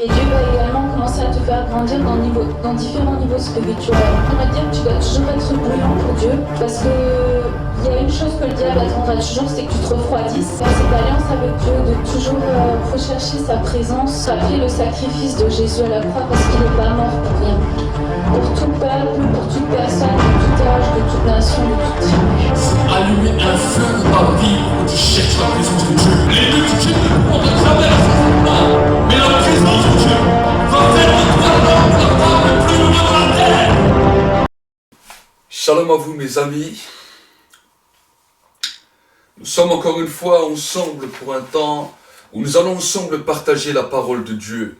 Et Dieu va également commencer à te faire grandir dans différents niveaux spirituels. On va dire que tu dois toujours être bouillant pour Dieu, parce que il y a une chose que le diable attendra toujours, c'est que tu te refroidisses. Dans cette alliance avec Dieu, de toujours rechercher sa présence, rappeler le sacrifice de Jésus à la croix, parce qu'il n'est pas mort pour rien. Pour tout peuple, pour toute personne, de tout âge, de toute nation, de toute tribu. Allumer un feu dans ta vie où tu cherches la présence de Dieu. Les multitudes ne pourront te traverser, mais la présence de Dieu va faire de toi l'homme, la femme le plus heureux de la terre. Shalom à vous mes amis. Nous sommes encore une fois ensemble pour un temps où nous allons ensemble partager la parole de Dieu.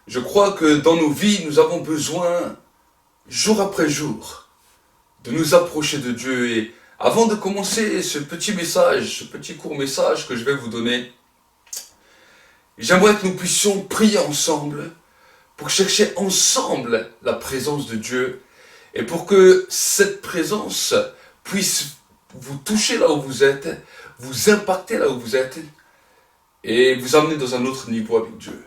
Je crois que dans nos vies, nous avons besoin, jour après jour, de nous approcher de Dieu. Et avant de commencer ce petit message, ce petit court message que je vais vous donner, j'aimerais que nous puissions prier ensemble pour chercher ensemble la présence de Dieu et pour que cette présence puisse vous toucher là où vous êtes, vous impacter là où vous êtes et vous amener dans un autre niveau avec Dieu.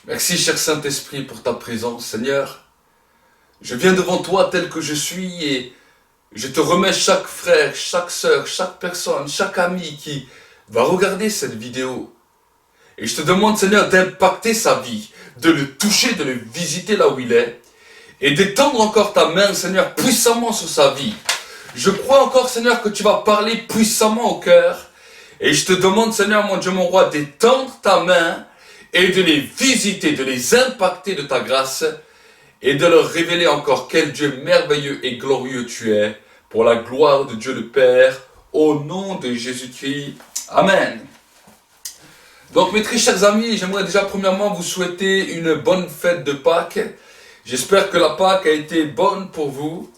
Merci, cher Saint-Esprit, pour ta présence, Seigneur. Je viens devant toi tel que je suis et je te remets chaque frère, chaque sœur, chaque personne, chaque ami qui va regarder cette vidéo. Et je te demande, Seigneur, d'impacter sa vie, de le toucher, de le visiter là où il est et d'étendre encore ta main, Seigneur, puissamment sur sa vie. Je crois encore, Seigneur, que tu vas parler puissamment au cœur et je te demande, Seigneur, mon Dieu, mon roi, d'étendre ta main et de les visiter, de les impacter de ta grâce et de leur révéler encore quel Dieu merveilleux et glorieux tu es, pour la gloire de Dieu le Père, au nom de Jésus-Christ. Amen. Donc mes très chers amis, j'aimerais déjà premièrement vous souhaiter une bonne fête de Pâques. J'espère que la Pâques a été bonne pour vous.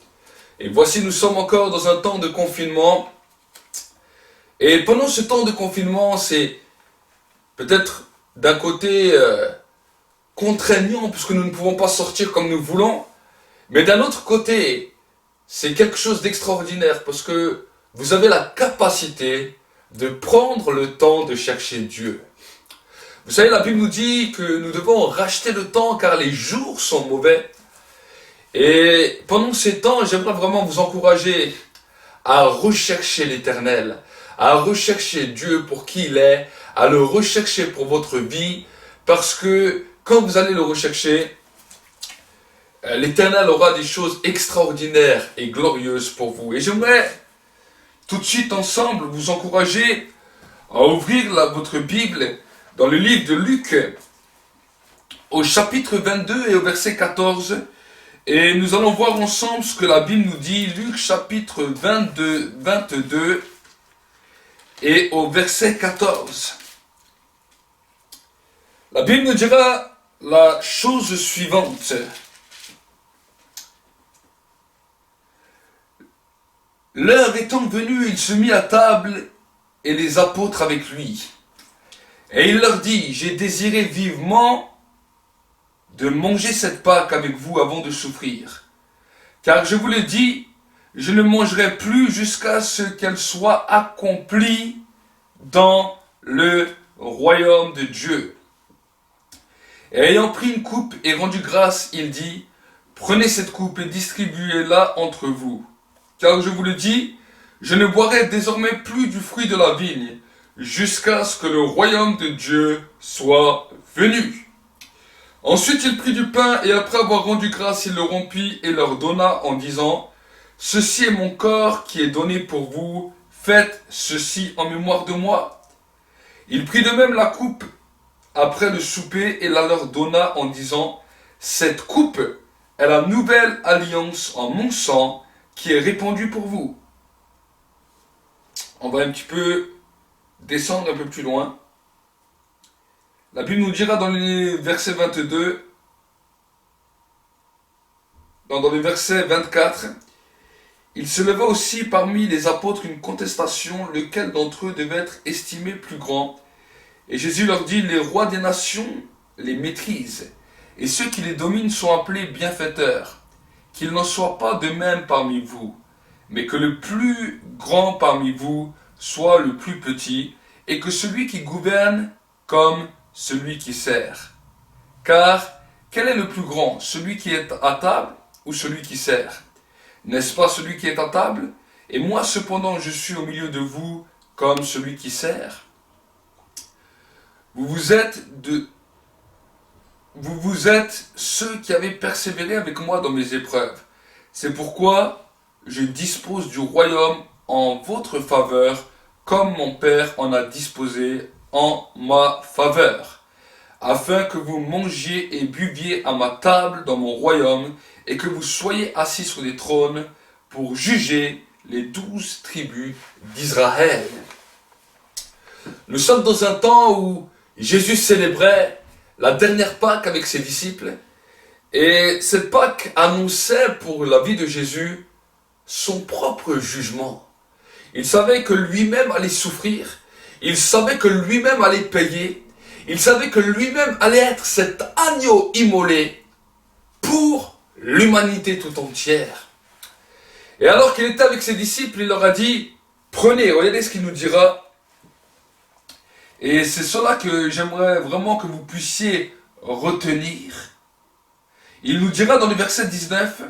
Et voici, nous sommes encore dans un temps de confinement. Et pendant ce temps de confinement, c'est peut-être d'un côté contraignant puisque nous ne pouvons pas sortir comme nous voulons, mais d'un autre côté, c'est quelque chose d'extraordinaire parce que vous avez la capacité de prendre le temps de chercher Dieu. Vous savez, la Bible nous dit que nous devons racheter le temps car les jours sont mauvais. Et pendant ces temps, j'aimerais vraiment vous encourager à rechercher l'Éternel, à rechercher Dieu pour qui il est, à le rechercher pour votre vie, parce que quand vous allez le rechercher, l'Éternel aura des choses extraordinaires et glorieuses pour vous. Et j'aimerais tout de suite ensemble vous encourager à ouvrir votre Bible dans le livre de Luc, au chapitre 22 et au verset 14. Et nous allons voir ensemble ce que la Bible nous dit, Luc chapitre 22 et au verset 14. La Bible nous dira la chose suivante. L'heure étant venue, il se mit à table et les apôtres avec lui. Et il leur dit, j'ai désiré vivement de manger cette Pâque avec vous avant de souffrir. Car je vous le dis, je ne mangerai plus jusqu'à ce qu'elle soit accomplie dans le royaume de Dieu. Et ayant pris une coupe et rendu grâce, il dit, prenez cette coupe et distribuez-la entre vous. Car je vous le dis, je ne boirai désormais plus du fruit de la vigne, jusqu'à ce que le royaume de Dieu soit venu. Ensuite il prit du pain et après avoir rendu grâce, il le rompit et leur donna en disant, ceci est mon corps qui est donné pour vous, faites ceci en mémoire de moi. Il prit de même la coupe après le souper et la leur donna en disant, cette coupe est la nouvelle alliance en mon sang qui est répandue pour vous. On va un petit peu descendre un peu plus loin. La Bible nous dira dans les versets 22, dans les versets 24, il se leva aussi parmi les apôtres une contestation, lequel d'entre eux devait être estimé plus grand. Et Jésus leur dit, les rois des nations les maîtrisent, et ceux qui les dominent sont appelés bienfaiteurs. Qu'il n'en soit pas de même parmi vous, mais que le plus grand parmi vous soit le plus petit, et que celui qui gouverne comme celui qui sert. Car quel est le plus grand, celui qui est à table ou celui qui sert? N'est-ce pas celui qui est à table? Et moi cependant je suis au milieu de vous comme celui qui sert. Vous êtes ceux qui avez persévéré avec moi dans mes épreuves. C'est pourquoi je dispose du royaume en votre faveur, comme mon Père en a disposé en ma faveur, afin que vous mangiez et buviez à ma table dans mon royaume, et que vous soyez assis sur des trônes pour juger les 12 tribus d'Israël. Nous sommes dans un temps où Jésus célébrait la dernière Pâque avec ses disciples, et cette Pâque annonçait pour la vie de Jésus son propre jugement. Il savait que lui-même allait souffrir, il savait que lui-même allait payer, il savait que lui-même allait être cet agneau immolé pour l'humanité tout entière. Et alors qu'il était avec ses disciples, il leur a dit, prenez, regardez ce qu'il nous dira. Et c'est cela que j'aimerais vraiment que vous puissiez retenir. Il nous dira dans le verset 19,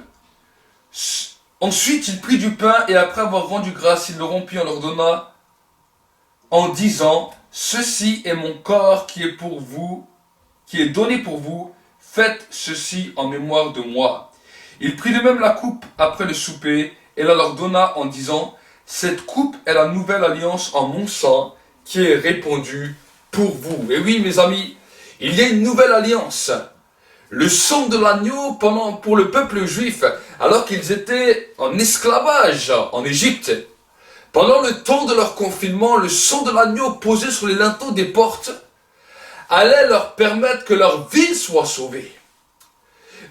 ensuite il prit du pain et après avoir rendu grâce, il le rompit en leur donna en disant, ceci est mon corps qui est pour vous, qui est donné pour vous, faites ceci en mémoire de moi. Il prit de même la coupe après le souper et la leur donna en disant, cette coupe est la nouvelle alliance en mon sang qui est répandue pour vous. Et oui mes amis, il y a une nouvelle alliance. Le sang de l'agneau pour le peuple juif, alors qu'ils étaient en esclavage en Égypte, pendant le temps de leur confinement, le sang de l'agneau posé sur les linteaux des portes allait leur permettre que leur vie soit sauvée.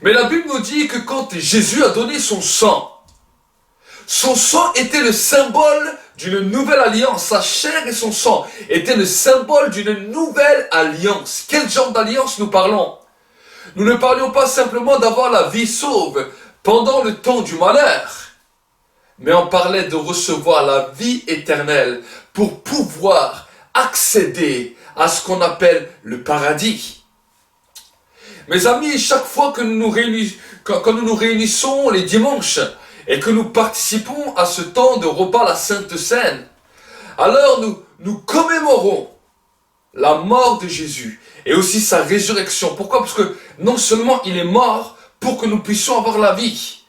Mais la Bible nous dit que quand Jésus a donné son sang était le symbole d'une nouvelle alliance. Sa chair et son sang étaient le symbole d'une nouvelle alliance. Quel genre d'alliance nous parlons? Nous ne parlions pas simplement d'avoir la vie sauve pendant le temps du malheur, mais on parlait de recevoir la vie éternelle pour pouvoir accéder à ce qu'on appelle le paradis. Mes amis, chaque fois que quand nous nous réunissons les dimanches et que nous participons à ce temps de repas la Sainte Seine, alors nous commémorons la mort de Jésus et aussi sa résurrection. Pourquoi? Parce que non seulement il est mort pour que nous puissions avoir la vie,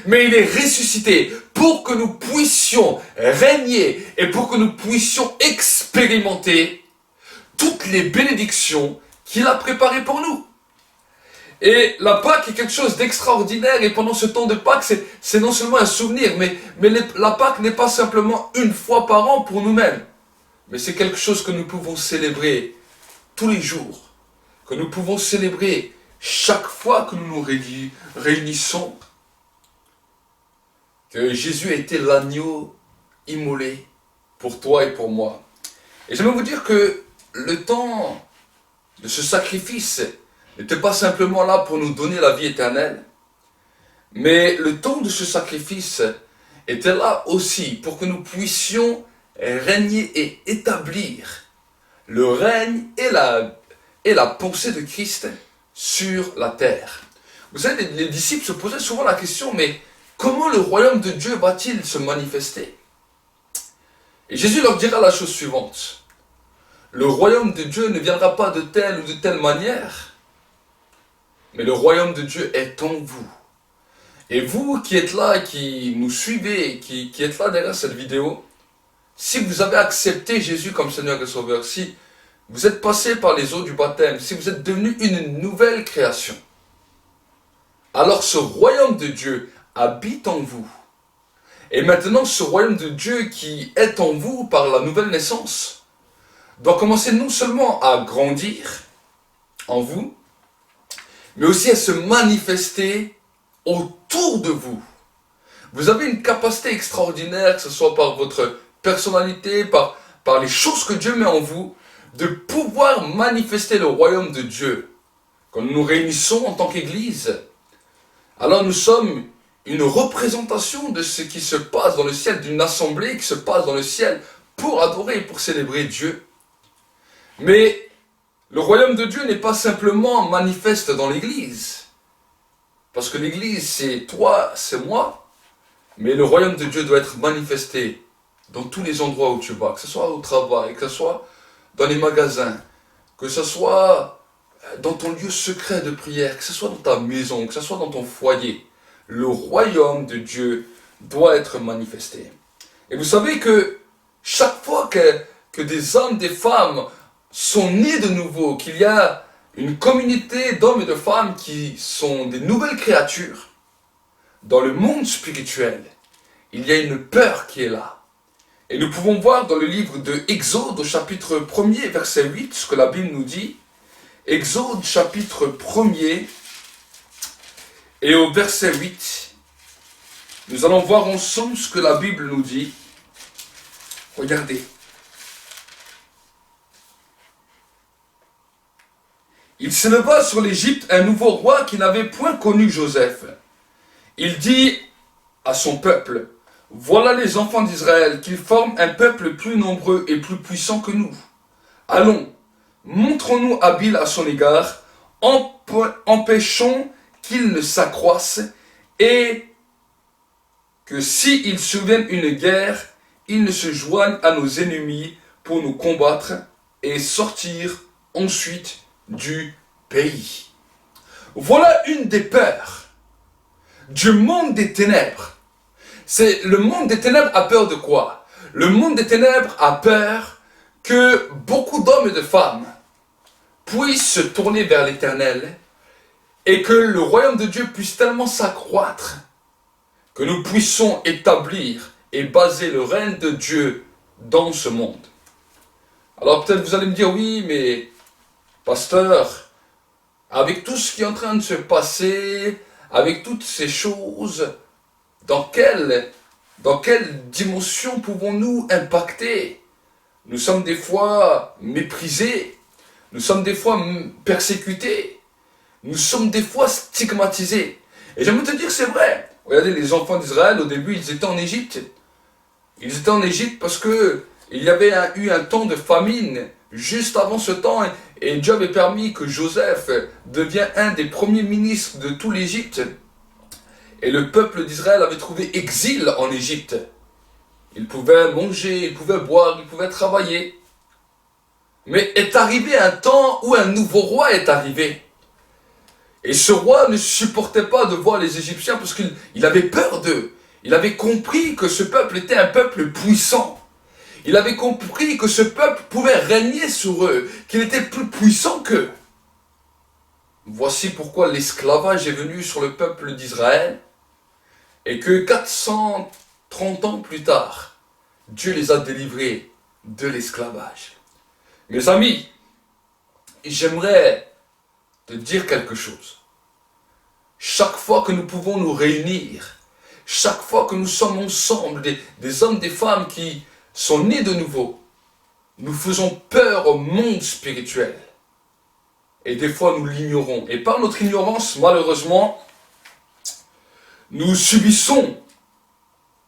mais il est ressuscité pour que nous puissions régner et pour que nous puissions expérimenter toutes les bénédictions qu'il a préparées pour nous. Et la Pâque est quelque chose d'extraordinaire, et pendant ce temps de Pâque, c'est non seulement un souvenir, mais la Pâque n'est pas simplement une fois par an pour nous-mêmes, mais c'est quelque chose que nous pouvons célébrer tous les jours, que nous pouvons célébrer chaque fois que nous nous réunissons, que Jésus a été l'agneau immolé pour toi et pour moi. Et j'aimerais vous dire que le temps de ce sacrifice n'était pas simplement là pour nous donner la vie éternelle, mais le temps de ce sacrifice était là aussi pour que nous puissions régner et établir le règne et la pensée de Christ sur la terre. Vous savez, les disciples se posaient souvent la question, mais comment le royaume de Dieu va-t-il se manifester? Et Jésus leur dira la chose suivante. Le royaume de Dieu ne viendra pas de telle ou de telle manière, mais le royaume de Dieu est en vous. Et vous qui êtes là, qui nous suivez, qui êtes là derrière cette vidéo, si vous avez accepté Jésus comme Seigneur et Sauveur, si vous êtes passé par les eaux du baptême, si vous êtes devenu une nouvelle création, alors ce royaume de Dieu habite en vous. Et maintenant, ce royaume de Dieu qui est en vous par la nouvelle naissance doit commencer non seulement à grandir en vous, mais aussi à se manifester autour de vous. Vous avez une capacité extraordinaire, que ce soit par votre personnalité, par les choses que Dieu met en vous, de pouvoir manifester le royaume de Dieu. Quand nous nous réunissons en tant qu'Église, alors nous sommes une représentation de ce qui se passe dans le ciel, d'une assemblée qui se passe dans le ciel pour adorer et pour célébrer Dieu. Mais Le royaume de Dieu n'est pas simplement manifeste dans l'Église. Parce que l'Église, c'est toi, c'est moi. Mais le royaume de Dieu doit être manifesté dans tous les endroits où tu vas. Que ce soit au travail, que ce soit dans les magasins, que ce soit dans ton lieu secret de prière, que ce soit dans ta maison, que ce soit dans ton foyer. Le royaume de Dieu doit être manifesté. Et vous savez que chaque fois que des hommes, des femmes sont nés de nouveau, qu'il y a une communauté d'hommes et de femmes qui sont des nouvelles créatures, dans le monde spirituel, il y a une peur qui est là. Et nous pouvons voir dans le livre de Exode, au chapitre 1er, verset 8, ce que la Bible nous dit. Exode, chapitre 1er, et au verset 8, nous allons voir ensemble ce que la Bible nous dit. Regardez. Il s'éleva sur l'Égypte un nouveau roi qui n'avait point connu Joseph. Il dit à son peuple, « Voilà les enfants d'Israël, qu'ils forment un peuple plus nombreux et plus puissant que nous. Allons, montrons-nous habiles à son égard, empêchons qu'ils ne s'accroissent et que s'ils surviennent une guerre, ils ne se joignent à nos ennemis pour nous combattre et sortir ensuite du pays. » Voilà une des peurs du monde des ténèbres. C'est le monde des ténèbres a peur de quoi? Le monde des ténèbres a peur que beaucoup d'hommes et de femmes puissent se tourner vers l'Éternel et que le royaume de Dieu puisse tellement s'accroître que nous puissions établir et baser le règne de Dieu dans ce monde. Alors peut-être vous allez me dire, oui, mais pasteur, avec tout ce qui est en train de se passer, avec toutes ces choses, dans quelle dimension pouvons-nous impacter? Nous sommes des fois méprisés, nous sommes des fois persécutés, nous sommes des fois stigmatisés. Et j'aimerais te dire, c'est vrai. Regardez, les enfants d'Israël, au début, ils étaient en Égypte. Ils étaient en Égypte parce que il y avait eu un temps de famine juste avant ce temps, et Dieu avait permis que Joseph devienne un des premiers ministres de tout l'Égypte. Et le peuple d'Israël avait trouvé exil en Égypte. Ils pouvaient manger, ils pouvaient boire, ils pouvaient travailler. Mais est arrivé un temps où un nouveau roi est arrivé. Et ce roi ne supportait pas de voir les Égyptiens parce qu'il avait peur d'eux. Il avait compris que ce peuple était un peuple puissant. Il avait compris que ce peuple pouvait régner sur eux, qu'il était plus puissant qu'eux. Voici pourquoi l'esclavage est venu sur le peuple d'Israël et que 430 ans plus tard, Dieu les a délivrés de l'esclavage. Mes amis, j'aimerais te dire quelque chose. Chaque fois que nous pouvons nous réunir, chaque fois que nous sommes ensemble, des hommes, des femmes qui sont nés de nouveau, nous faisons peur au monde spirituel. Et des fois, nous l'ignorons. Et par notre ignorance, malheureusement, nous subissons,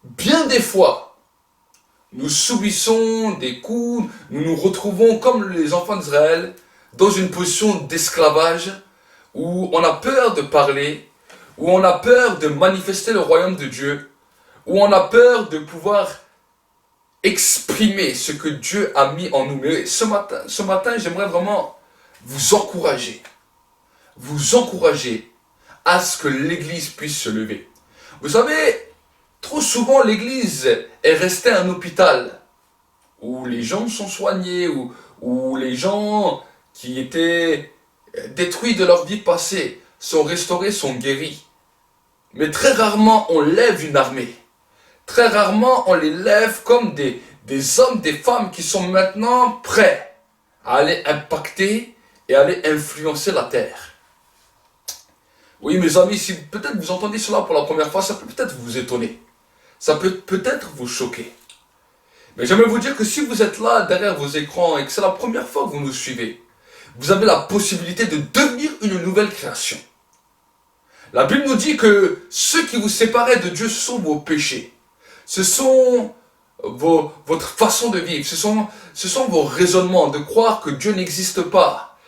bien des fois, nous subissons des coups, nous nous retrouvons comme les enfants d'Israël, dans une position d'esclavage, où on a peur de parler, où on a peur de manifester le royaume de Dieu, où on a peur de pouvoir exprimer ce que Dieu a mis en nous. Mais ce matin, j'aimerais vraiment vous encourager à ce que l'Église puisse se lever. Vous savez, trop souvent l'Église est restée un hôpital où les gens sont soignés, où les gens qui étaient détruits de leur vie passée sont restaurés, sont guéris. Mais très rarement on lève une armée. Très rarement on les lève comme des hommes, des femmes qui sont maintenant prêts à aller impacter et aller influencer la terre. Oui, mes amis, si peut-être vous entendez cela pour la première fois, ça peut peut-être vous étonner. Ça peut peut-être vous choquer. Mais j'aimerais vous dire que si vous êtes là derrière vos écrans et que c'est la première fois que vous nous suivez, vous avez la possibilité de devenir une nouvelle création. La Bible nous dit que ceux qui vous séparaient de Dieu, ce sont vos péchés. Ce sont votre façon de vivre. Ce sont vos raisonnements de croire que Dieu n'existe pas.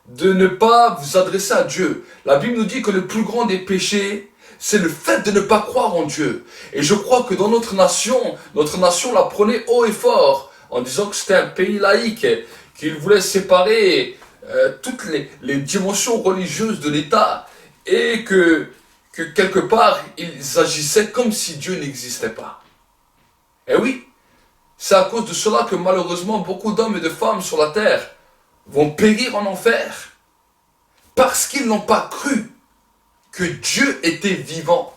de ne pas vous adresser à Dieu. La Bible nous dit que le plus grand des péchés, c'est le fait de ne pas croire en Dieu. Et je crois que dans notre nation la prenait haut et fort, en disant que c'était un pays laïque, qu'il voulait séparer toutes les dimensions religieuses de l'État, et que quelque part, ils agissaient comme si Dieu n'existait pas. Et oui, c'est à cause de cela que malheureusement, beaucoup d'hommes et de femmes sur la terre vont périr en enfer, parce qu'ils n'ont pas cru que Dieu était vivant,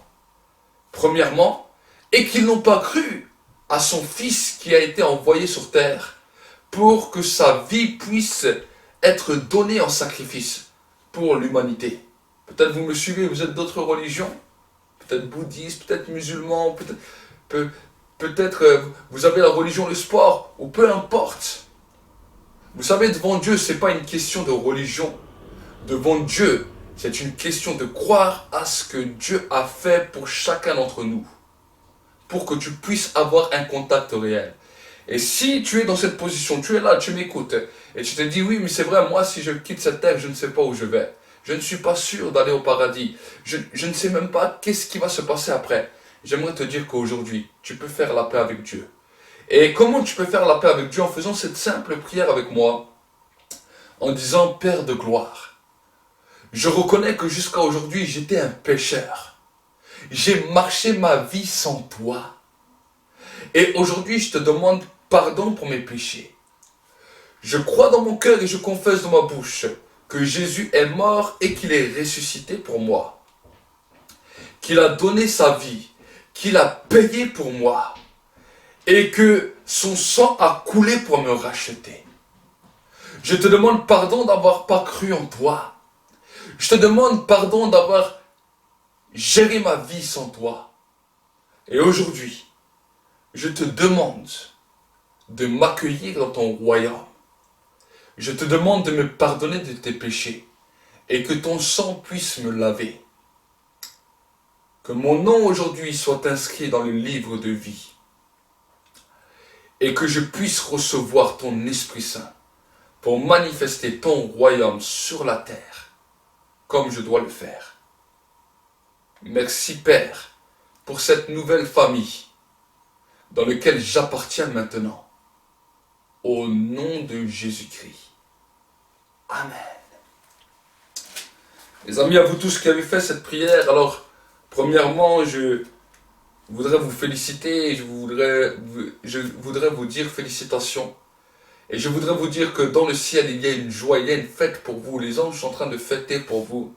premièrement, et qu'ils n'ont pas cru à son Fils qui a été envoyé sur terre pour que sa vie puisse être donnée en sacrifice pour l'humanité. Peut-être vous me suivez, vous êtes d'autres religions, peut-être bouddhistes, peut-être musulmans, peut-être vous avez la religion, le sport, ou peu importe. Vous savez, devant Dieu, ce n'est pas une question de religion. Devant Dieu, c'est une question de croire à ce que Dieu a fait pour chacun d'entre nous, pour que tu puisses avoir un contact réel. Et si tu es dans cette position, tu es là, tu m'écoutes, et tu te dis, oui, mais c'est vrai, moi, si je quitte cette terre, je ne sais pas où je vais. Je ne suis pas sûr d'aller au paradis. Je ne sais même pas qu'est-ce qui va se passer après. J'aimerais te dire qu'aujourd'hui, tu peux faire la paix avec Dieu. Et comment tu peux faire la paix avec Dieu? En faisant cette simple prière avec moi, en disant, Père de gloire, je reconnais que jusqu'à aujourd'hui, j'étais un pécheur. J'ai marché ma vie sans toi. Et aujourd'hui, je te demande pardon pour mes péchés. Je crois dans mon cœur et je confesse dans ma bouche que Jésus est mort et qu'il est ressuscité pour moi. Qu'il a donné sa vie, qu'il a payé pour moi et que son sang a coulé pour me racheter. Je te demande pardon d'avoir pas cru en toi. Je te demande pardon d'avoir géré ma vie sans toi. Et aujourd'hui, je te demande de m'accueillir dans ton royaume. Je te demande de me pardonner de tes péchés et que ton sang puisse me laver. Que mon nom aujourd'hui soit inscrit dans le livre de vie et que je puisse recevoir ton Esprit Saint pour manifester ton royaume sur la terre comme je dois le faire. Merci Père pour cette nouvelle famille dans laquelle j'appartiens maintenant. Au nom de Jésus-Christ. Amen. Les amis, à vous tous qui avez fait cette prière, alors, premièrement, je voudrais vous féliciter, je voudrais vous dire félicitations. Et je voudrais vous dire que dans le ciel, il y a une joie, il y a une fête pour vous. Les anges sont en train de fêter pour vous.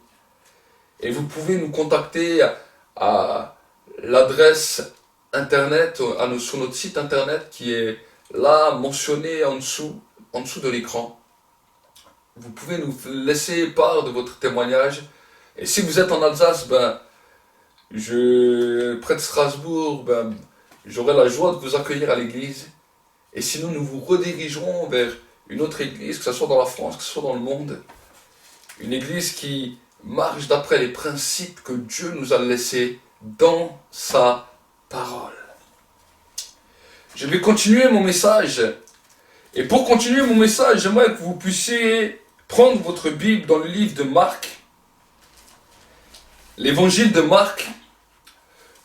Et vous pouvez nous contacter à l'adresse internet, sur notre site internet qui est là, mentionné en dessous de l'écran. Vous pouvez nous laisser part de votre témoignage. Et si vous êtes en Alsace, près de Strasbourg, j'aurai la joie de vous accueillir à l'église. Et sinon, nous vous redirigerons vers une autre église, que ce soit dans la France, que ce soit dans le monde. Une église qui marche d'après les principes que Dieu nous a laissés dans sa parole. Je vais continuer mon message. Et pour continuer mon message, j'aimerais que vous puissiez prendre votre Bible dans le livre de Marc, l'évangile de Marc,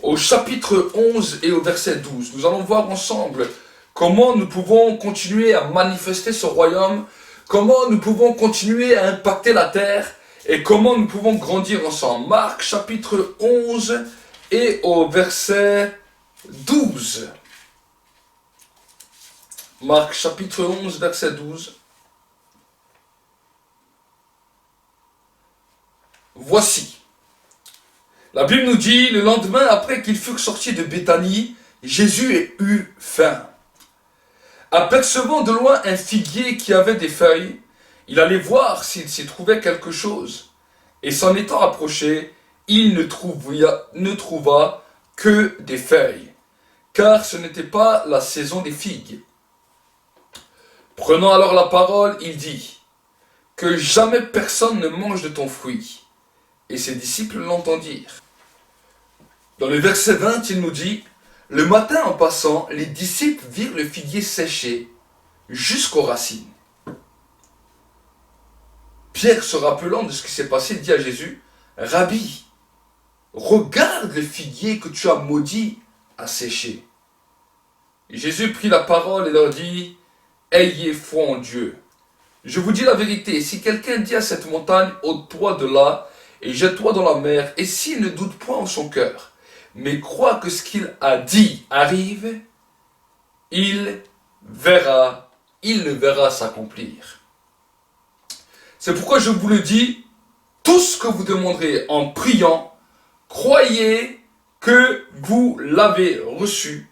au chapitre 11 et au verset 12. Nous allons voir ensemble comment nous pouvons continuer à manifester ce royaume, comment nous pouvons continuer à impacter la terre et comment nous pouvons grandir ensemble. Marc chapitre 11 et au verset 12. Marc chapitre 11, verset 12. Voici. La Bible nous dit, le lendemain, après qu'ils furent sortis de Béthanie, Jésus eut faim. Apercevant de loin un figuier qui avait des feuilles, il allait voir s'il s'y trouvait quelque chose. Et s'en étant approché, il ne trouva que des feuilles, car ce n'était pas la saison des figues. Prenant alors la parole, il dit, « Que jamais personne ne mange de ton fruit. » Et ses disciples l'entendirent. Dans le verset 20, il nous dit, « Le matin en passant, les disciples virent le figuier séché jusqu'aux racines. Pierre, se rappelant de ce qui s'est passé, dit à Jésus, « Rabbi, regarde le figuier que tu as maudit à sécher. » Jésus prit la parole et leur dit, « Ayez foi en Dieu. Je vous dis la vérité, si quelqu'un dit à cette montagne, ôte-toi de là et jette-toi dans la mer, et s'il ne doute point en son cœur, mais croit que ce qu'il a dit arrive, il le verra s'accomplir. » C'est pourquoi je vous le dis, tout ce que vous demanderez en priant, croyez que vous l'avez reçu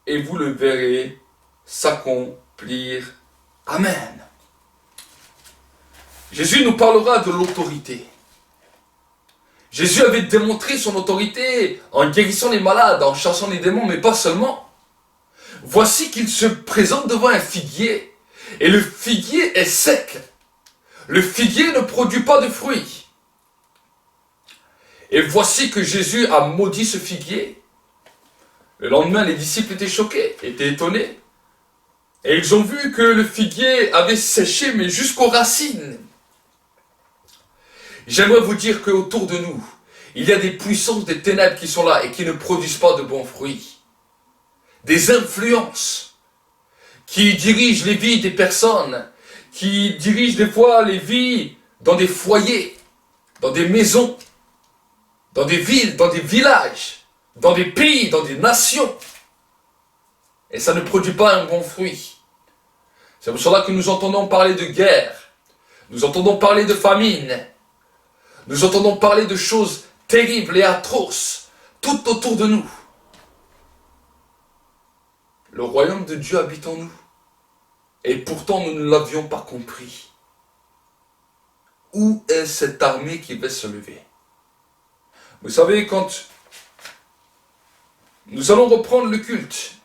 et vous le verrez s'accomplir. Amen. Jésus nous parlera de l'autorité. Jésus avait démontré son autorité en guérissant les malades, en chassant les démons, mais pas seulement. Voici qu'il se présente devant un figuier, et le figuier est sec. Le figuier ne produit pas de fruits. Et voici que Jésus a maudit ce figuier. Le lendemain, les disciples étaient choqués, étaient étonnés. Et ils ont vu que le figuier avait séché, mais jusqu'aux racines. J'aimerais vous dire qu'autour de nous, il y a des puissances des ténèbres qui sont là et qui ne produisent pas de bons fruits. Des influences qui dirigent les vies des personnes, qui dirigent des fois les vies dans des foyers, dans des maisons, dans des villes, dans des villages, dans des pays, dans des nations. Et ça ne produit pas un bon fruit. C'est pour cela que nous entendons parler de guerre, nous entendons parler de famine, nous entendons parler de choses terribles et atroces tout autour de nous. Le royaume de Dieu habite en nous. Et pourtant, nous ne l'avions pas compris. Où est cette armée qui va se lever? Vous savez, quand nous allons reprendre le culte,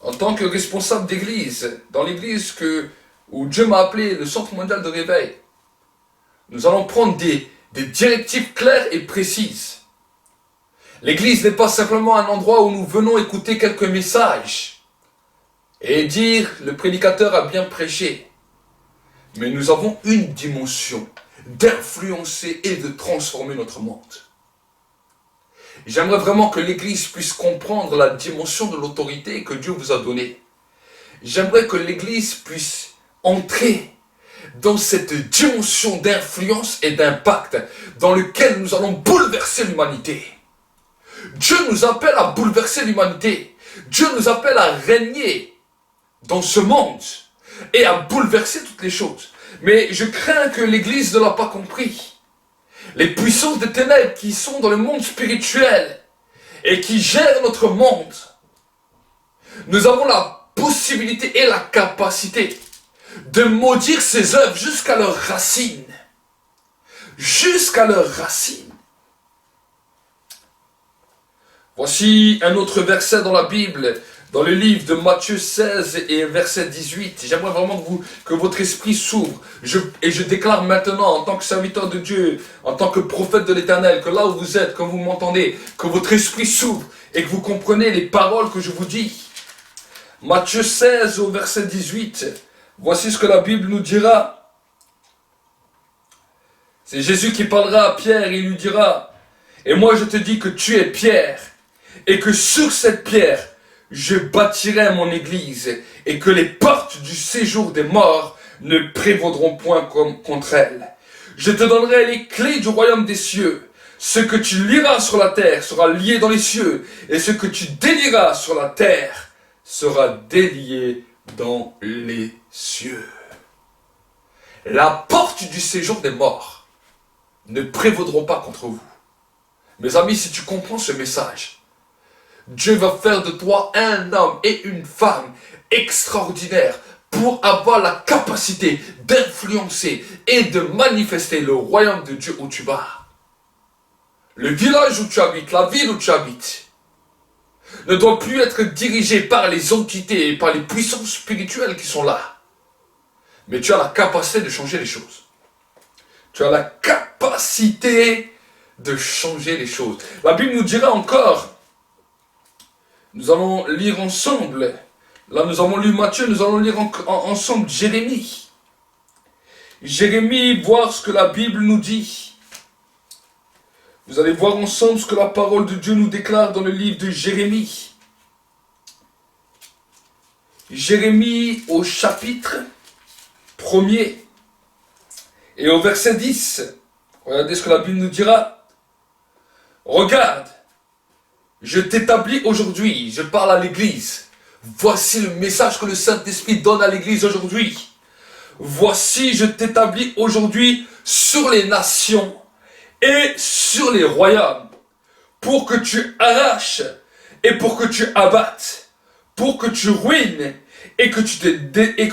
en tant que responsable d'église, dans l'église où Dieu m'a appelé le Centre mondial de réveil, nous allons prendre des directives claires et précises. L'église n'est pas simplement un endroit où nous venons écouter quelques messages et dire le prédicateur a bien prêché. Mais nous avons une dimension d'influencer et de transformer notre monde. J'aimerais vraiment que l'église puisse comprendre la dimension de l'autorité que Dieu vous a donnée. J'aimerais que l'église puisse entrer dans cette dimension d'influence et d'impact dans lequel nous allons bouleverser l'humanité. Dieu nous appelle à bouleverser l'humanité. Dieu nous appelle à régner dans ce monde et à bouleverser toutes les choses. Mais je crains que l'Église ne l'a pas compris. Les puissances des ténèbres qui sont dans le monde spirituel et qui gèrent notre monde, nous avons la possibilité et la capacité de maudire ces œuvres jusqu'à leurs racines. Jusqu'à leurs racines. Voici un autre verset dans la Bible, dans le livre de Matthieu 16 et verset 18. J'aimerais vraiment que votre esprit s'ouvre. Et je déclare maintenant, en tant que serviteur de Dieu, en tant que prophète de l'Éternel, que là où vous êtes, quand vous m'entendez, que votre esprit s'ouvre et que vous comprenez les paroles que je vous dis. Matthieu 16 au verset 18. Voici ce que la Bible nous dira. C'est Jésus qui parlera à Pierre et il lui dira, « Et moi je te dis que tu es Pierre, et que sur cette pierre, je bâtirai mon église, et que les portes du séjour des morts ne prévaudront point contre elle. Je te donnerai les clés du royaume des cieux. Ce que tu lieras sur la terre sera lié dans les cieux, et ce que tu délieras sur la terre sera délié dans les cieux. » La porte du séjour des morts ne prévaudront pas contre vous. Mes amis, si tu comprends ce message, Dieu va faire de toi un homme et une femme extraordinaires pour avoir la capacité d'influencer et de manifester le royaume de Dieu où tu vas. Le village où tu habites, la ville où tu habites, ne doit plus être dirigé par les entités et par les puissances spirituelles qui sont là. Mais tu as la capacité de changer les choses. Tu as la capacité de changer les choses. La Bible nous dira encore, nous allons lire ensemble, là nous avons lu Matthieu, nous allons lire ensemble Jérémie. Jérémie, voir ce que la Bible nous dit. Vous allez voir ensemble ce que la parole de Dieu nous déclare dans le livre de Jérémie. Jérémie au chapitre 1er et au verset 10. Regardez ce que la Bible nous dira. Regarde, je t'établis aujourd'hui, je parle à l'église. Voici le message que le Saint-Esprit donne à l'église aujourd'hui. Voici, je t'établis aujourd'hui sur les nations et sur les royaumes, pour que tu arraches et pour que tu abattes, pour que tu ruines et que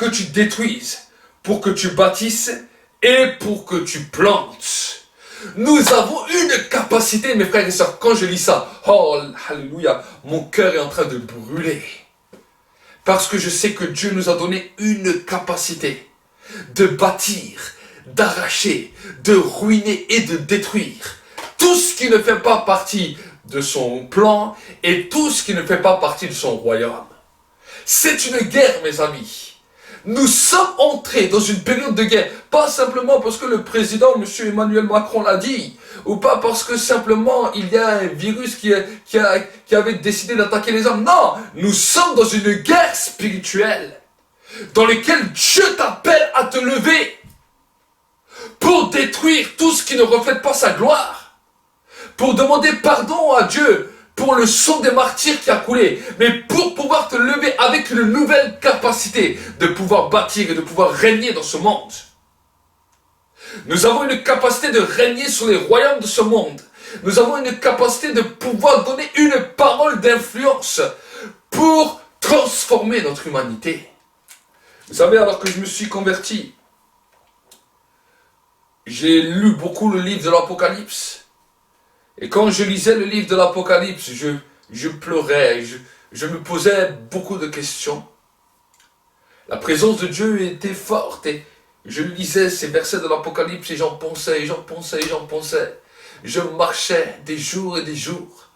tu détruises, pour que tu bâtisses et pour que tu plantes. Nous avons une capacité, mes frères et sœurs, quand je lis ça, oh, alléluia, mon cœur est en train de brûler. Parce que je sais que Dieu nous a donné une capacité de bâtir, d'arracher, de ruiner et de détruire tout ce qui ne fait pas partie de son plan et tout ce qui ne fait pas partie de son royaume. C'est une guerre, mes amis. Nous sommes entrés dans une période de guerre, pas simplement parce que le président, M. Emmanuel Macron l'a dit, ou pas parce que simplement il y a un virus qui avait décidé d'attaquer les hommes. Non, nous sommes dans une guerre spirituelle, dans laquelle Dieu t'appelle à te lever pour détruire tout ce qui ne reflète pas sa gloire, pour demander pardon à Dieu pour le sang des martyrs qui a coulé, mais pour pouvoir te lever avec une nouvelle capacité de pouvoir bâtir et de pouvoir régner dans ce monde. Nous avons une capacité de régner sur les royaumes de ce monde. Nous avons une capacité de pouvoir donner une parole d'influence pour transformer notre humanité. Vous savez, alors que je me suis converti, j'ai lu beaucoup le livre de l'Apocalypse. Et quand je lisais le livre de l'Apocalypse, je pleurais, je me posais beaucoup de questions. La présence de Dieu était forte et je lisais ces versets de l'Apocalypse et j'en pensais, j'en pensais, j'en pensais. Je marchais des jours et des jours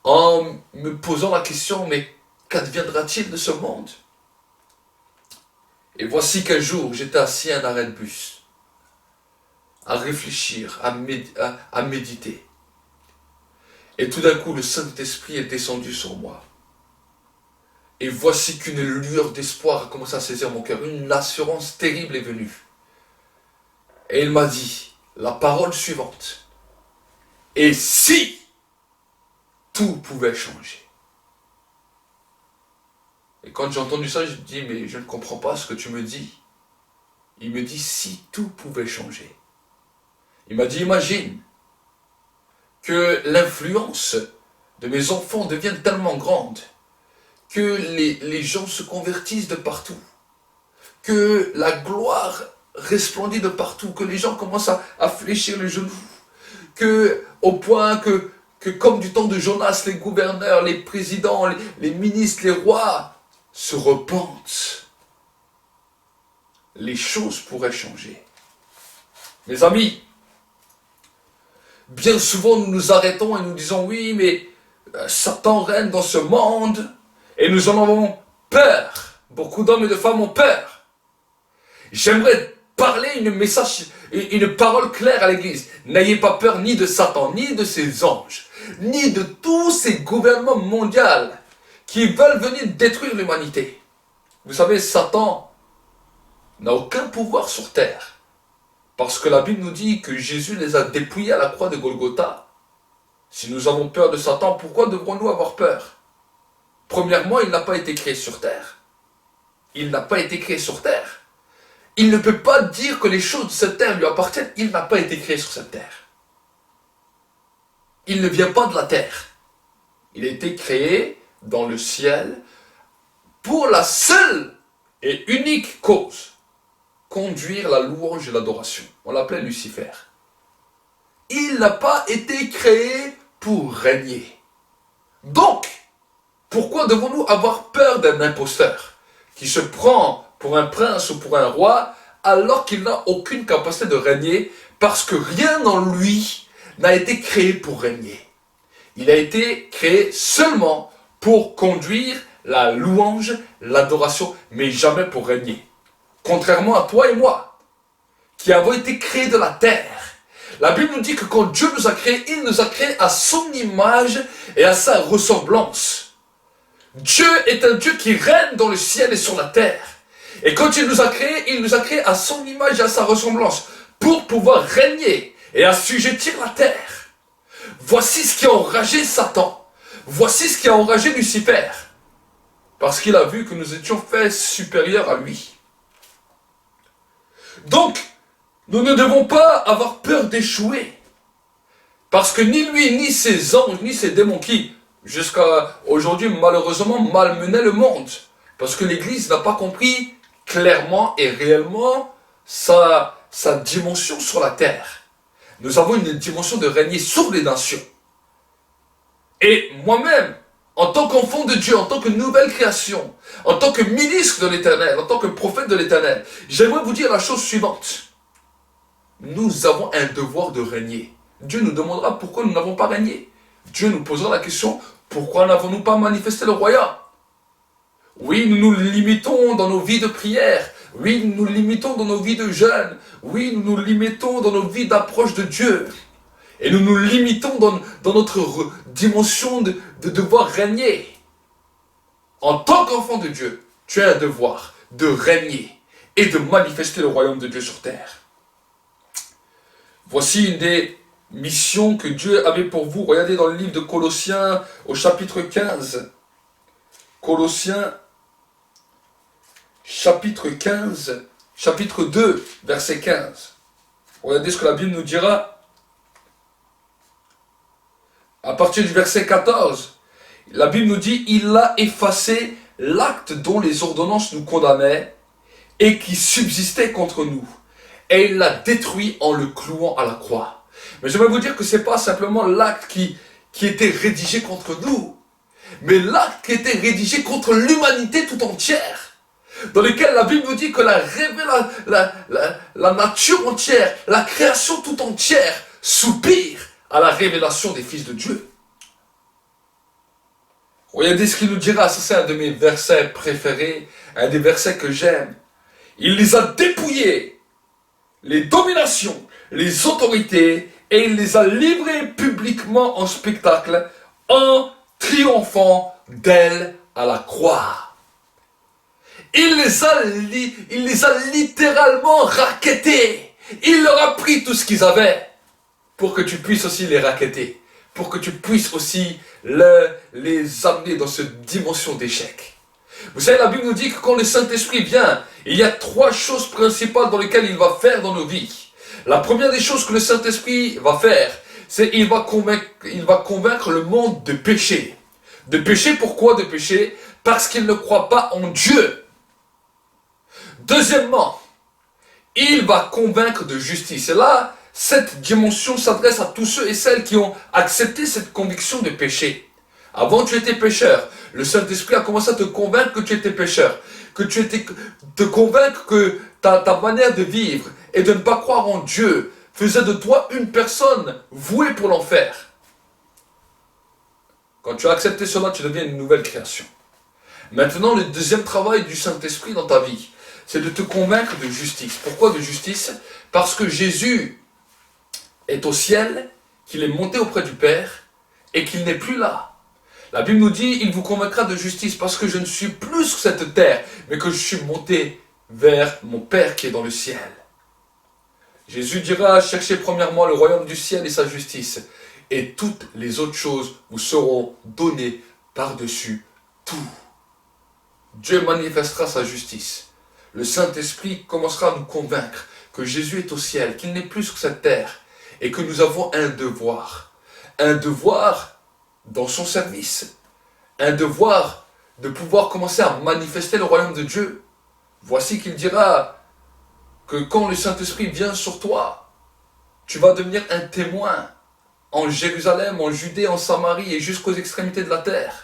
en me posant la question, mais qu'adviendra-t-il de ce monde? Et voici qu'un jour, j'étais assis à un arrêt de bus, à réfléchir, à méditer. Et tout d'un coup, le Saint-Esprit est descendu sur moi. Et voici qu'une lueur d'espoir a commencé à saisir mon cœur. Une assurance terrible est venue. Et il m'a dit la parole suivante. Et si tout pouvait changer? Et quand j'ai entendu ça, je me dis, mais je ne comprends pas ce que tu me dis. Il me dit, si tout pouvait changer. Il m'a dit, imagine que l'influence de mes enfants devienne tellement grande que les gens se convertissent de partout, que la gloire resplendit de partout, que les gens commencent à fléchir les genoux, au point que comme du temps de Jonas, les gouverneurs, les présidents, les ministres, les rois se repentent. Les choses pourraient changer. Mes amis, bien souvent, nous nous arrêtons et nous disons, oui, mais Satan règne dans ce monde et nous en avons peur. Beaucoup d'hommes et de femmes ont peur. J'aimerais parler une parole claire à l'église. N'ayez pas peur ni de Satan, ni de ses anges, ni de tous ces gouvernements mondiaux qui veulent venir détruire l'humanité. Vous savez, Satan n'a aucun pouvoir sur terre. Parce que la Bible nous dit que Jésus les a dépouillés à la croix de Golgotha. Si nous avons peur de Satan, pourquoi devrons-nous avoir peur? Premièrement, il n'a pas été créé sur terre. Il n'a pas été créé sur terre. Il ne peut pas dire que les choses de cette terre lui appartiennent. Il n'a pas été créé sur cette terre. Il ne vient pas de la terre. Il a été créé dans le ciel pour la seule et unique cause: conduire la louange et l'adoration. On l'appelait Lucifer. Il n'a pas été créé pour régner. Donc, pourquoi devons-nous avoir peur d'un imposteur qui se prend pour un prince ou pour un roi alors qu'il n'a aucune capacité de régner, parce que rien en lui n'a été créé pour régner. Il a été créé seulement pour conduire la louange, l'adoration, mais jamais pour régner. Contrairement à toi et moi, qui avons été créés de la terre. La Bible nous dit que quand Dieu nous a créés, il nous a créés à son image et à sa ressemblance. Dieu est un Dieu qui règne dans le ciel et sur la terre. Et quand il nous a créés à son image et à sa ressemblance pour pouvoir régner et assujettir la terre. Voici ce qui a enragé Satan. Voici ce qui a enragé Lucifer. Parce qu'il a vu que nous étions faits supérieurs à lui. Donc, nous ne devons pas avoir peur d'échouer. Parce que ni lui, ni ses anges, ni ses démons qui, jusqu'à aujourd'hui, malheureusement, malmenaient le monde. Parce que l'Église n'a pas compris clairement et réellement sa dimension sur la terre. Nous avons une dimension de régner sur les nations. Et moi-même, en tant qu'enfant de Dieu, en tant que nouvelle création, en tant que ministre de l'Éternel, en tant que prophète de l'Éternel, j'aimerais vous dire la chose suivante. Nous avons un devoir de régner. Dieu nous demandera pourquoi nous n'avons pas régné. Dieu nous posera la question, pourquoi n'avons-nous pas manifesté le royaume? Oui, nous nous limitons dans nos vies de prière. Oui, nous nous limitons dans nos vies de jeûne. Oui, nous nous limitons dans nos vies d'approche de Dieu. Et nous nous limitons dans notre dimension de devoir régner. En tant qu'enfant de Dieu, tu as un devoir de régner et de manifester le royaume de Dieu sur terre. Voici une des missions que Dieu avait pour vous. Regardez dans le livre de Colossiens au chapitre 15. Colossiens chapitre 15, chapitre 2, verset 15. Regardez ce que la Bible nous dira. À partir du verset 14, la Bible nous dit « Il a effacé l'acte dont les ordonnances nous condamnaient et qui subsistait contre nous. Et il l'a détruit en le clouant à la croix. » Mais je vais vous dire que ce n'est pas simplement l'acte qui était rédigé contre nous, mais l'acte qui était rédigé contre l'humanité tout entière. Dans lequel la Bible nous dit que la nature entière, la création tout entière soupire à la révélation des fils de Dieu. Regardez ce qu'il nous dira, ça c'est un de mes versets préférés, un des versets que j'aime. Il les a dépouillés, les dominations, les autorités, et il les a livrés publiquement en spectacle, en triomphant d'elles à la croix. Il les a littéralement rackettés. Il leur a pris tout ce qu'ils avaient pour que tu puisses aussi les racketter, pour que tu puisses aussi les amener dans cette dimension d'échec. Vous savez, la Bible nous dit que quand le Saint-Esprit vient, il y a 3 choses principales dans lesquelles il va faire dans nos vies. La première des choses que le Saint-Esprit va faire, c'est qu'il va convaincre le monde de péché. De péché, pourquoi de péché? Parce qu'il ne croit pas en Dieu. Deuxièmement, il va convaincre de justice. Et là, cette dimension s'adresse à tous ceux et celles qui ont accepté cette conviction de péché. Avant, tu étais pécheur. Le Saint-Esprit a commencé à te convaincre que tu étais pécheur. Te convaincre que ta manière de vivre et de ne pas croire en Dieu faisait de toi une personne vouée pour l'enfer. Quand tu as accepté cela, tu deviens une nouvelle création. Maintenant, le deuxième travail du Saint-Esprit dans ta vie, c'est de te convaincre de justice. Pourquoi de justice? Parce que Jésus est au ciel, qu'il est monté auprès du Père et qu'il n'est plus là. La Bible nous dit, il vous convaincra de justice parce que je ne suis plus sur cette terre, mais que je suis monté vers mon Père qui est dans le ciel. Jésus dira, cherchez premièrement le royaume du ciel et sa justice, et toutes les autres choses vous seront données par-dessus tout. Dieu manifestera sa justice. Le Saint-Esprit commencera à nous convaincre que Jésus est au ciel, qu'il n'est plus sur cette terre, et que nous avons un devoir. Un devoir dans son service. Un devoir de pouvoir commencer à manifester le royaume de Dieu. Voici qu'il dira que quand le Saint-Esprit vient sur toi, tu vas devenir un témoin en Jérusalem, en Judée, en Samarie et jusqu'aux extrémités de la terre.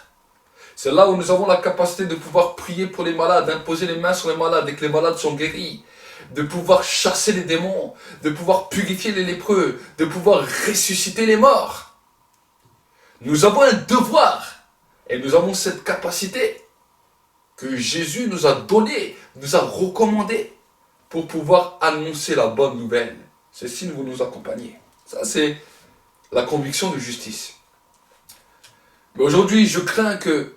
C'est là où nous avons la capacité de pouvoir prier pour les malades, imposer les mains sur les malades et que les malades sont guéris, de pouvoir chasser les démons, de pouvoir purifier les lépreux, de pouvoir ressusciter les morts. Nous avons un devoir et nous avons cette capacité que Jésus nous a donnée, nous a recommandée. pour pouvoir annoncer la bonne nouvelle. C'est si vous nous accompagnez. Ça, c'est la conviction de justice. Mais aujourd'hui, je crains que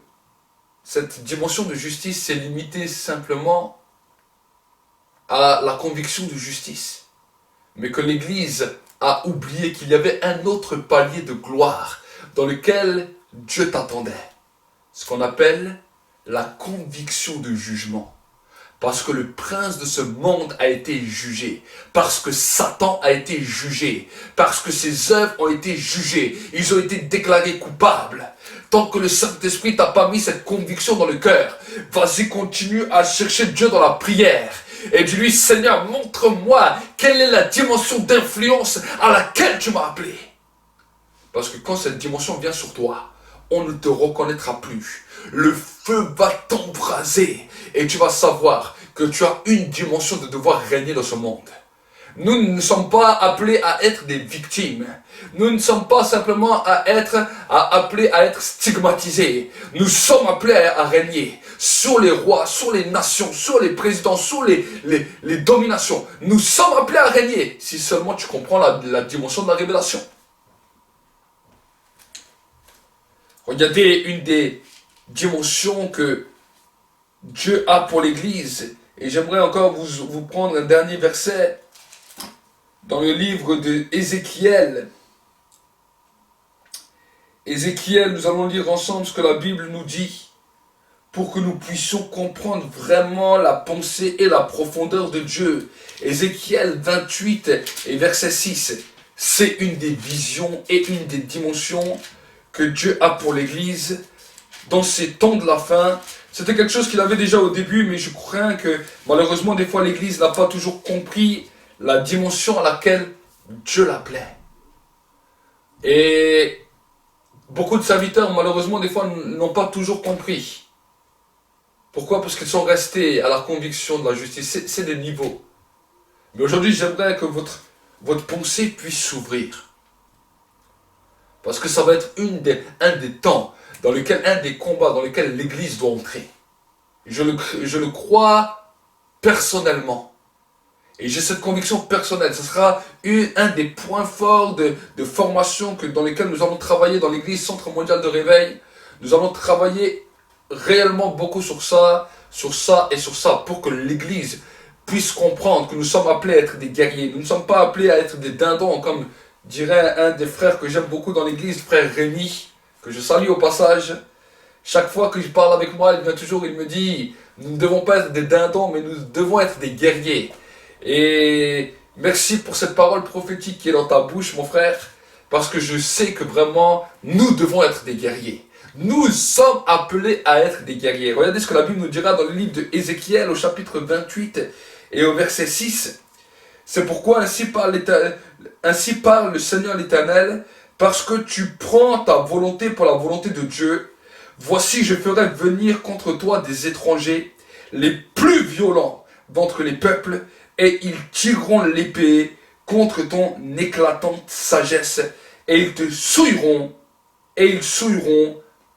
cette dimension de justice s'est limitée simplement à la conviction de justice. Mais que l'Église a oublié qu'il y avait un autre palier de gloire dans lequel Dieu t'attendait. Ce qu'on appelle la conviction de jugement. Parce que le prince de ce monde a été jugé. Parce que Satan a été jugé. Parce que ses œuvres ont été jugées. Ils ont été déclarés coupables. Tant que le Saint-Esprit t'a pas mis cette conviction dans le cœur, vas-y, continue à chercher Dieu dans la prière. Et dis-lui, Seigneur, montre-moi quelle est la dimension d'influence à laquelle tu m'as appelé. Parce que quand cette dimension vient sur toi, on ne te reconnaîtra plus. Le feu va t'embraser et tu vas savoir que tu as une dimension de devoir régner dans ce monde. Nous ne sommes pas appelés à être des victimes. Nous ne sommes pas simplement appelés à être stigmatisés. Nous sommes appelés à régner sur les rois, sur les nations, sur les présidents, sur les dominations. Nous sommes appelés à régner si seulement tu comprends la dimension de la révélation. Regardez une des dimensions que Dieu a pour l'Église. Et j'aimerais encore vous prendre un dernier verset dans le livre de Ézéchiel. Ézéchiel, nous allons lire ensemble ce que la Bible nous dit pour que nous puissions comprendre vraiment la pensée et la profondeur de Dieu. Ézéchiel 28 et verset 6. C'est une des visions et une des dimensions que Dieu a pour l'Église dans ces temps de la fin. C'était quelque chose qu'il avait déjà au début, mais je crains que malheureusement des fois l'Église n'a pas toujours compris la dimension à laquelle Dieu l'appelait. Et beaucoup de serviteurs malheureusement des fois n'ont pas toujours compris. Pourquoi? Parce qu'ils sont restés à la conviction de la justice. C'est des niveaux. Mais aujourd'hui j'aimerais que votre pensée puisse s'ouvrir. Parce que ça va être un des temps, un des combats dans lesquels l'Église doit entrer. Je le crois personnellement. Et j'ai cette conviction personnelle. Ce sera un des points forts de formation dans lesquels nous allons travailler dans l'Église Centre Mondial de Réveil. Nous allons travailler réellement beaucoup sur ça et sur ça, pour que l'Église puisse comprendre que nous sommes appelés à être des guerriers. Nous ne sommes pas appelés à être des dindons, comme dirait un des frères que j'aime beaucoup dans l'église, frère Rémi, que je salue au passage. Chaque fois que je parle avec moi, il me dit, nous ne devons pas être des dindons, mais nous devons être des guerriers. Et merci pour cette parole prophétique qui est dans ta bouche, mon frère, parce que je sais que vraiment, nous devons être des guerriers. Nous sommes appelés à être des guerriers. Regardez ce que la Bible nous dira dans le livre de Ézéchiel, au chapitre 28 et au verset 6. C'est pourquoi ainsi parle le Seigneur l'Éternel, parce que tu prends ta volonté pour la volonté de Dieu. Voici, je ferai venir contre toi des étrangers, les plus violents d'entre les peuples, et ils tireront l'épée contre ton éclatante sagesse, et ils souilleront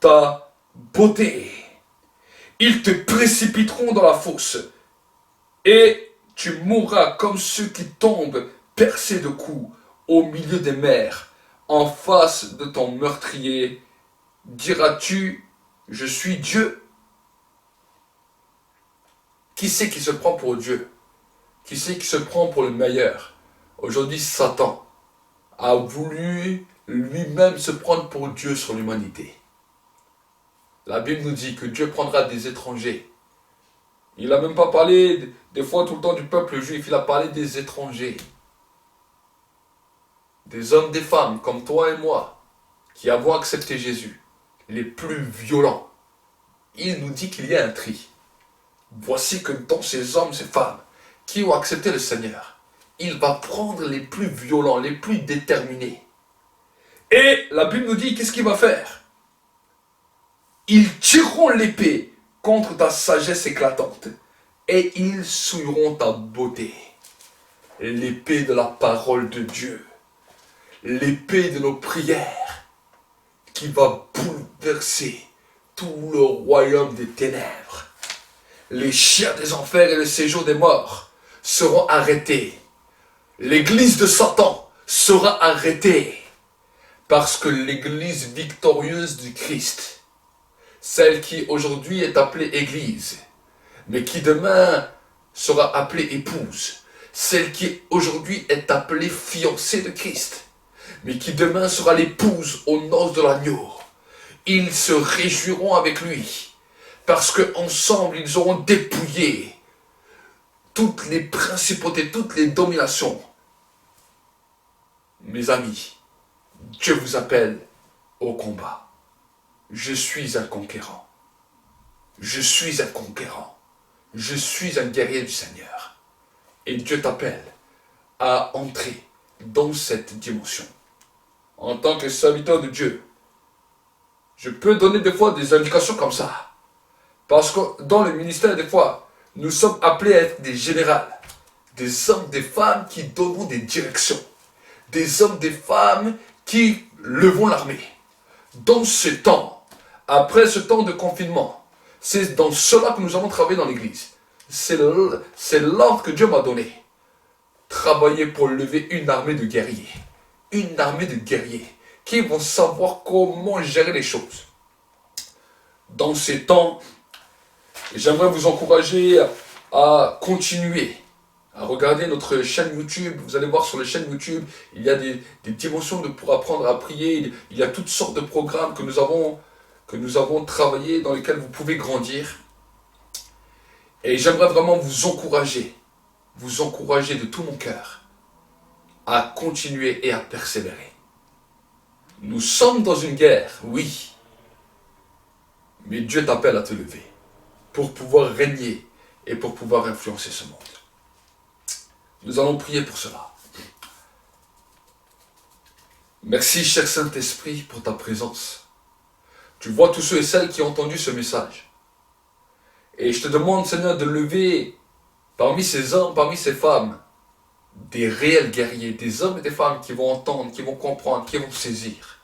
ta beauté. Ils te précipiteront dans la fosse, et tu mourras comme ceux qui tombent percés de coups au milieu des mers, en face de ton meurtrier. Diras-tu, je suis Dieu? Qui c'est qui se prend pour Dieu? Qui c'est qui se prend pour le meilleur? Aujourd'hui, Satan a voulu lui-même se prendre pour Dieu sur l'humanité. La Bible nous dit que Dieu prendra des étrangers. Il n'a même pas parlé des fois tout le temps du peuple juif, il a parlé des étrangers. Des hommes, des femmes, comme toi et moi, qui avons accepté Jésus, les plus violents. Il nous dit qu'il y a un tri. Voici que dans ces hommes, ces femmes, qui ont accepté le Seigneur, il va prendre les plus violents, les plus déterminés. Et la Bible nous dit, qu'est-ce qu'il va faire? Ils tireront l'épée contre ta sagesse éclatante, et ils souilleront ta beauté. L'épée de la parole de Dieu, l'épée de nos prières, qui va bouleverser tout le royaume des ténèbres. Les chiens des enfers et le séjour des morts seront arrêtés. L'église de Satan sera arrêtée. Parce que l'église victorieuse du Christ, celle qui aujourd'hui est appelée église, mais qui demain sera appelée épouse, celle qui aujourd'hui est appelée fiancée de Christ, mais qui demain sera l'épouse aux noces de l'agneau, ils se réjouiront avec lui, parce qu'ensemble ils auront dépouillé toutes les principautés, toutes les dominations. Mes amis, Dieu vous appelle au combat. Je suis un conquérant. Je suis un conquérant. Je suis un guerrier du Seigneur. Et Dieu t'appelle à entrer dans cette dimension. En tant que serviteur de Dieu, je peux donner des fois des indications comme ça. Parce que dans le ministère, des fois, nous sommes appelés à être des généraux, des hommes, des femmes qui donneront des directions, des hommes, des femmes qui lèveront l'armée. Dans ce temps, après ce temps de confinement, c'est dans cela que nous allons travailler dans l'église. C'est l'ordre que Dieu m'a donné. Travailler pour lever une armée de guerriers. Une armée de guerriers qui vont savoir comment gérer les choses. Dans ces temps, j'aimerais vous encourager à continuer à regarder notre chaîne YouTube. Vous allez voir sur la chaîne YouTube, il y a des dimensions pour apprendre à prier. Il y a toutes sortes de programmes que nous avons travaillé, dans lesquels vous pouvez grandir. Et j'aimerais vraiment vous encourager de tout mon cœur à continuer et à persévérer. Nous sommes dans une guerre, oui, mais Dieu t'appelle à te lever pour pouvoir régner et pour pouvoir influencer ce monde. Nous allons prier pour cela. Merci, cher Saint-Esprit, pour ta présence. Tu vois tous ceux et celles qui ont entendu ce message. Et je te demande, Seigneur, de lever parmi ces hommes, parmi ces femmes, des réels guerriers, des hommes et des femmes qui vont entendre, qui vont comprendre, qui vont saisir.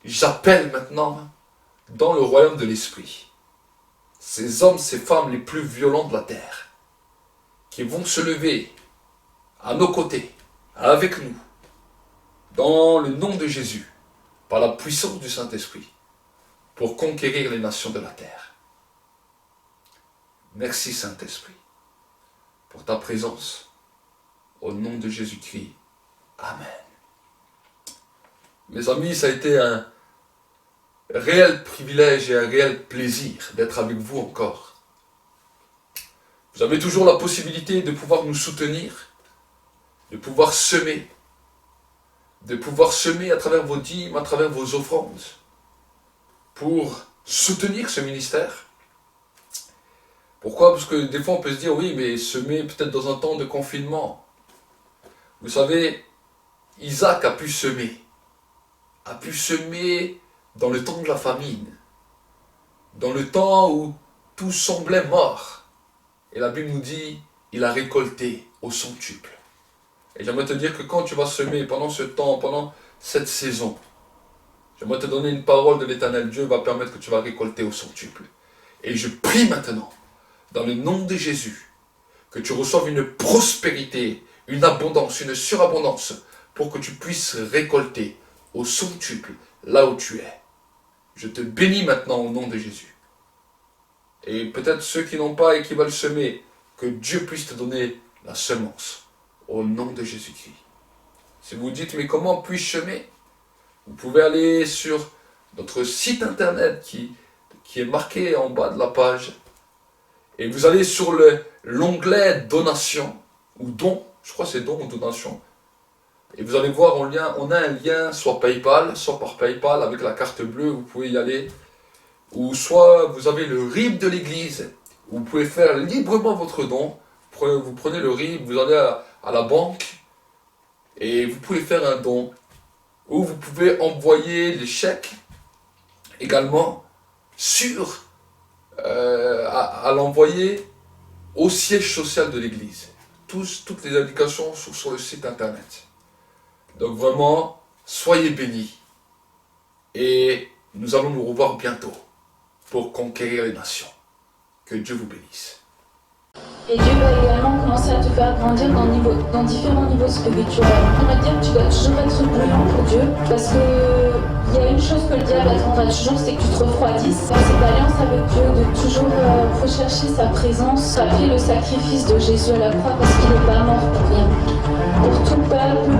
J'appelle maintenant, dans le royaume de l'Esprit, ces hommes, ces femmes les plus violents de la terre, qui vont se lever à nos côtés, avec nous, dans le nom de Jésus, par la puissance du Saint-Esprit, pour conquérir les nations de la terre. Merci Saint-Esprit, pour ta présence, au nom de Jésus-Christ. Amen. Mes amis, ça a été un réel privilège et un réel plaisir d'être avec vous encore. Vous avez toujours la possibilité de pouvoir nous soutenir, de pouvoir semer à travers vos dîmes, à travers vos offrandes, pour soutenir ce ministère. Pourquoi? Parce que des fois on peut se dire, oui, mais semer peut-être dans un temps de confinement. Vous savez, Isaac a pu semer dans le temps de la famine, dans le temps où tout semblait mort. Et la Bible nous dit, il a récolté au centuple. Et j'aimerais te dire que quand tu vas semer pendant ce temps, pendant cette saison, j'aimerais te donner une parole de l'Éternel. Dieu va permettre que tu vas récolter au centuple. Et je prie maintenant, dans le nom de Jésus, que tu reçoives une prospérité, une abondance, une surabondance, pour que tu puisses récolter au centuple là où tu es. Je te bénis maintenant au nom de Jésus. Et peut-être ceux qui n'ont pas et qui veulent semer, que Dieu puisse te donner la semence au nom de Jésus-Christ. Si vous dites, mais comment puis-je semer? Vous pouvez aller sur notre site internet qui est marqué en bas de la page. Et vous allez sur l'onglet donation, ou don, je crois que c'est don ou donation. Et vous allez voir, on a un lien, soit PayPal, soit par PayPal avec la carte bleue, vous pouvez y aller. Ou soit vous avez le RIB de l'église, vous pouvez faire librement votre don. Vous prenez le RIB, vous allez à la banque et vous pouvez faire un don. Ou vous pouvez envoyer les chèques également à l'envoyer au siège social de l'église. Toutes les indications sont sur le site internet. Donc vraiment, soyez bénis. Et nous allons nous revoir bientôt pour conquérir les nations. Que Dieu vous bénisse. Et Dieu va également commencer à te faire grandir dans différents niveaux spirituels. On va dire que tu dois toujours être bouillant pour Dieu, parce que il y a une chose que le diable attendra toujours, c'est que tu te refroidisses. Dans cette alliance avec Dieu, de toujours rechercher sa présence, rappeler le sacrifice de Jésus à la croix, parce qu'il n'est pas mort pour rien. Pour tout peuple,